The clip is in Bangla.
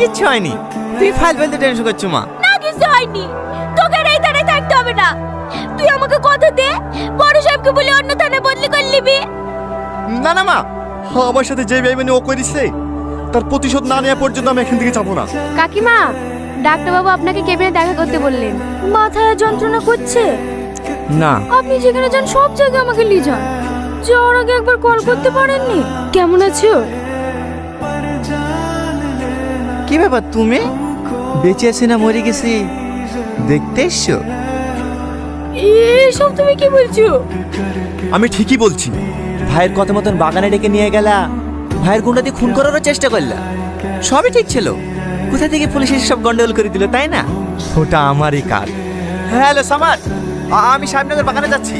কিচ্ছু হয়নি, তুই ফাইল ফেলতে টেনশন করছো মা। না কিছু হয়নি, তোকে আর এই থানায় থাকতে হবে না। তুই আমাকে কথা দে, বড় সাহেবকে বলে অন্য থানায় বদলি করে নিবি। না না মা, আমার সাথে যে বেইমানি ও করেছে তার প্রতিশোধ না নেওয়া পর্যন্ত আমি এখান থেকে যাবো না। কাকিমা, ডাক্তারবাবু আপনাকে কেবিনে দেখা করতে বললেন। মাথায় যন্ত্রণা করছে? না, আপনি যেখানে যান সব জায়গায় আমাকে নিয়ে যান। যাওয়ার আগে একবার কল করতে পারেননি? কেমন আছো? কি ব্যাপার, তুমি বেঁচে আছি না মরে গেছি দেখতে এসছো? এসব তুমি কি বলছো? আমি ঠিকই বলছি। ভাইয়ের কথা মতন বাগানে ডেকে নিয়ে গেলা, ভাইয়ের গুন্ডা দিয়ে খুন করারও চেষ্টা করলা, সবই ঠিক ছিল। কোথা থেকে পুলিশ এসে সব গন্ডগোল করে দিল, তাই না? ওটা আমারই কাজ। হ্যালো সামার, আমি সাহেবনগর বাগানে যাচ্ছি।